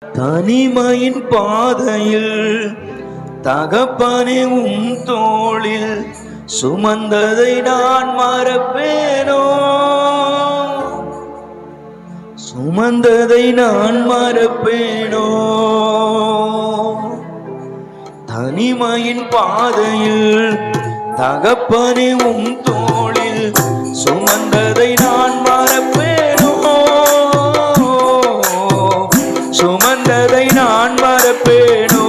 தனிமையின் பாதையில் தகப்பனே தோளில் சுமந்ததை நான் மறப்பேனோ, சுமந்ததை நான் மறப்பேனோ. தனிமையின் பாதையில் தகப்பனே தோளில் சுமந்ததை நான் மறப்பேனோ, சுமந்ததை நான் மறப்பேனோ,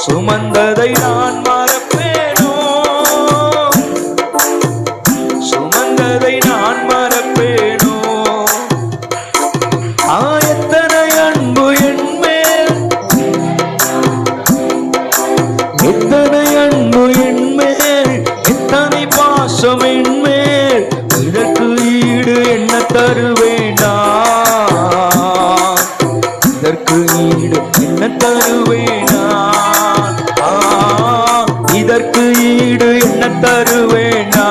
சுமந்ததை நான் மறப்பேனோ, சுமந்ததை நான் மறப்பேனோ. எத்தனை அன்பு என்மேல், எத்தனை அன்பு என்மேல், எத்தனை பாசம் என்மேல், இதற்கு ஈடு என்ன தருவேனா, இதற்கு ஈடு என்ன தருவேனா, இதற்கு ஈடு என்ன தருவேனா,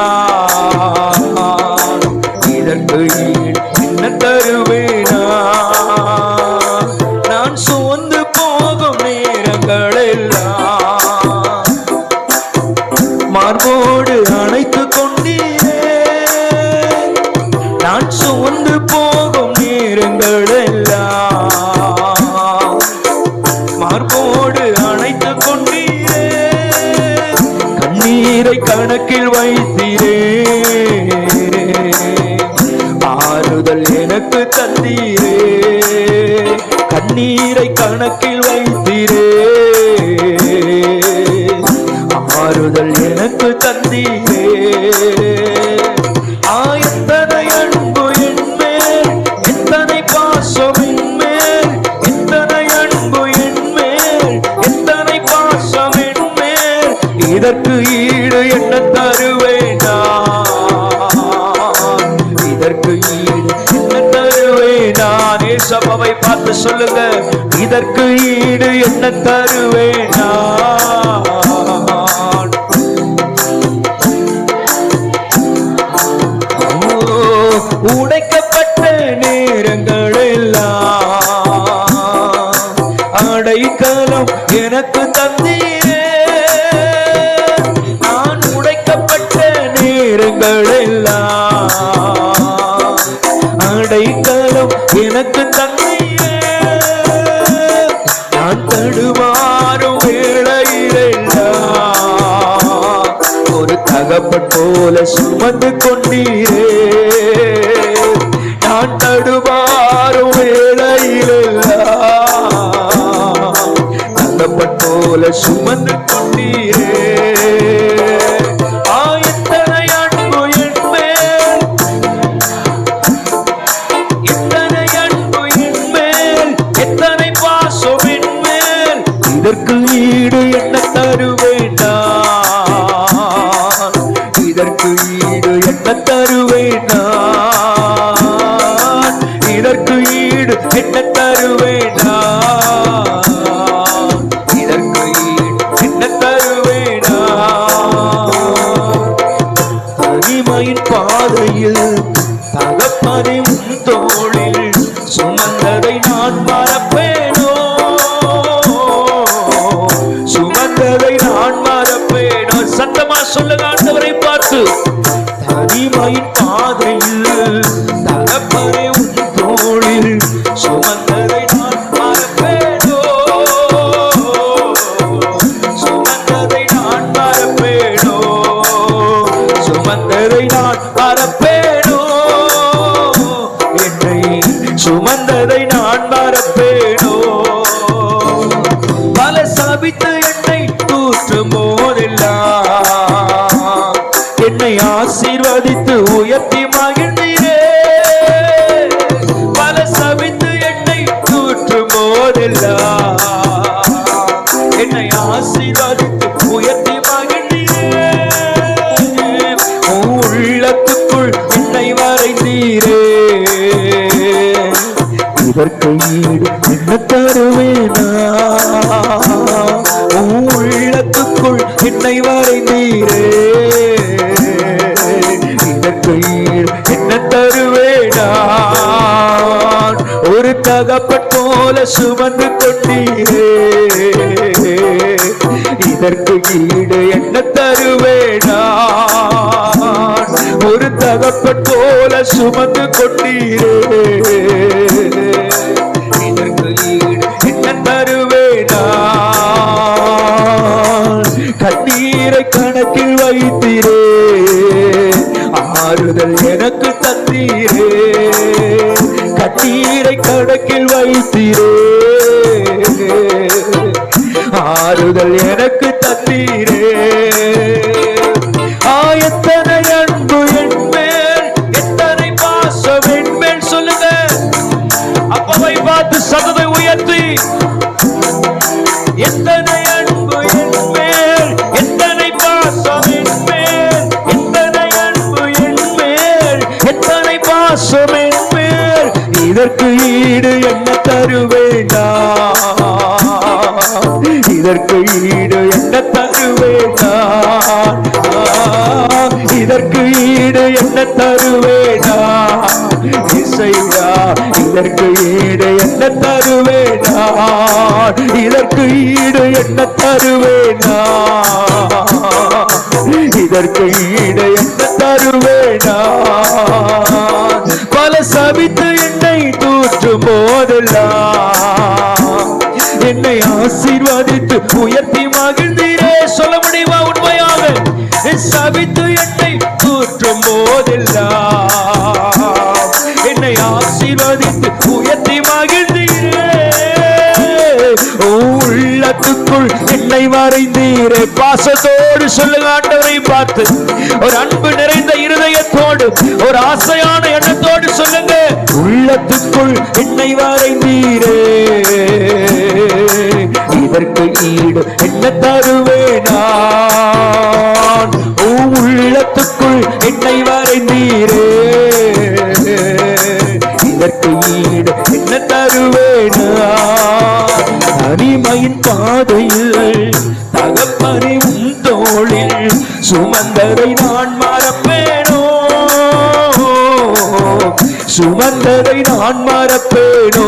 இதற்கு ஈடு என்ன தருவேனா. நான் சோர்ந்து போகும் நேரங்களெல்லாம் மார்போடு அணைத்து கொண்டீரே, நான் சோர்ந்து போகும் நேரங்களெல்லாம் மார்போடு அணைத்து கொண்டீரே, கண்ணீரை கணக்கில் வைத்தீரே, ஆறுதல் எனக்கு தந்தீரே, கண்ணீரை கணக்கில் வைத்தீரே, ஆறுதல் எனக்கு தந்தீரே. எத்தனை அன்பு என்மேல், எத்தனை பாசம் என்மேல், எத்தனை அன்பு என்மேல், எத்தனை பாசம் என்மேல், இதற்கு ஈடு என்ன தருவேனா, இதற்கு ஈடு என்ன தருவேனா. நேசபாவை பார்த்து சொல்லுங்க, இதற்கு ஈடு என்ன தருவேனா. உடைக்கப்பட்ட நேரங்களெல்லாம் அடைக்கலம் எனக்கு தந்தீரே, நான் உடைக்கப்பட்ட நேரங்களெல்லாம் அடைக்கலம் எனக்கு தந்தீரே, நான் தடுமாறும் வேளையிலெல்லாம் ஒரு தகப்பன் போல சுமந்து கொண்டீரே, நான் தடுமாறும் வேளையிலெல்லாம் தகப்பன் போல சுமந்து கொண்டீரே. எத்தனை அன்பு என்மேல், எத்தனை அன்பு என்மேல், எத்தனை பாசம் என்மேல், இதற்கு ஈடு என்ன தருவேனா, இதற்கு ஈடு என்ன தருவேனா, இதற்கு ஈடு என்ன தருவேனா, இதற்கு ஈடு என்ன தருவேனா. தனிமையின் பாதையில் தகப்பனே தோளில் சுமந்ததை நான் மறப்பேனோ, சுமந்ததை நான் மறப்பேனோ. சத்தமா சொல்லுங்க ஆண்டவரை பார்த்து, தனிமையின் பாதையில் தகப்பனே தோளில் சுமந்ததை நான் மறப்பேனோ, சுமந்ததை நான் மறப்பேனோ, சுமந்ததை நான் மறப்பேனோ, என்னை சுமந்ததை நான் மறப்பேனோ. பல சபித்து என்னை தூற்றும் போதெல்லாம் என்னை ஆசீர்வதித்து உயர்த்தி மகிழ்ந்தீரே, பல சபித்து என்னை தூற்றும் போதெல்லாம் என்னை ஆசீர்வதித்து உயர்த்தி மகிழ்ந்தீரே, உள்ளத்துக்குள் என்னை வரைந்தீரே, இதற்கு ஈடு என்ன தருவேனா, உள்ளத்துக்குள் என்னை வரைந்தீரே, இதற்கு ஈடு என்ன தருவேனா. ஒரு தகப்பன் போல சுமந்து கொண்டீரே, இதற்கு ஈடு என்ன தருவேனா? ஒரு தகப்பன் போல சுமந்து கொண்டீரே, இதற்கு ஈடு என்ன தருவேனா? கண்ணீரை கணக்கில் வைத்தீரே, ஆறுதல் எனக்கு தந்தீரே. கண்ணீரை கணக்கில் வைத்தீரே, ஆறுதல் எனக்கு தந்தீரே. எத்தனை அன்பு என் மேல், எத்தனை பாசம் என் மேல். சொல்லுங்க, அப்பாவை பார்த்து சத்தத்தை உயர்த்தி, எத்தனை அன்பு என் மேல், எத்தனை பாசம் என் மேல், எத்தனை அன்பு என் மேல், எத்தனை பாசம் என் மேல். இதற்கு ஈடு என்ன தருவேனா? இதற்கு ஈடு என்ன தருவேனா? இதற்கு ஈடு என்ன தருவேனா? இசையா, இதற்கு ஈடு என்ன தருவேனா? இதற்கு ஈடு என்ன தருவேனா? இதற்கு ஈடு என்ன தருவேனா? பல சபித்து என்னை தூற்றும் போதெல்லாம் என்னை ஆசீர்வதித்து உயர்த்தி மகிழ்ந்தீரே. சொல்ல முடியுமா உண்மையாக? சபித்து என்னை தூற்றும் போதெல்லாம் என்னை ஆசீர்வதித்து உயர்த்தி மகிழ்ந்தீரே. உள்ளத்துக்குள் என்னை வரைந்தீரே. பாசத்தோடு சொல்லுங்க, ஆண்டவரை பார்த்து ஒரு அன்பு நிறைந்த இருதயத்தோடு, ஒரு ஆசையான எண்ணத்தோடு சொல்லுங்க, உள்ளத்துக்குள் என்னை வரைந்தீரே, இதற்கு ஈடு என்ன தருவேனா? உள்ளத்துக்குள் என்னை வரைந்தீரே, இதற்கு ஈடு என்ன தருவேனா? தனிமையின் பாதையில் தகப்பனை உன் தோளில் சுமந்ததை நான் மறப்பேனோ? சுமந்ததை நான் மறப்பேனோ?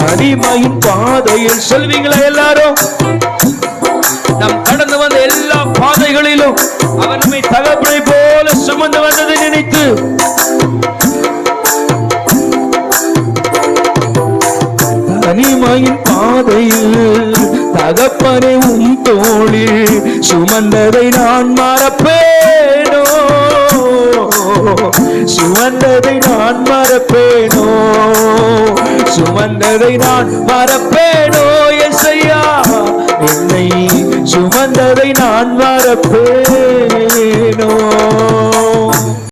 தனிமையின் பாதையில் சொல்வீங்களா எல்லாரும்? நாம் கடந்து வந்த எல்லா பாதைகளிலும் அவர் நம்மை தகப்பனை போல சுமந்து வந்ததை நினைத்து தனிமையின் பாதையில் தகப்பனை உன் தோளில் சுமந்ததை நான் மறப்பேனோ? சுமந்ததை நான் மறப்பேனோ? சுமந்ததை நான் மறப்பேனோ? இயேசையா, என்னை சுமந்ததை நான் மறப்பேனோ?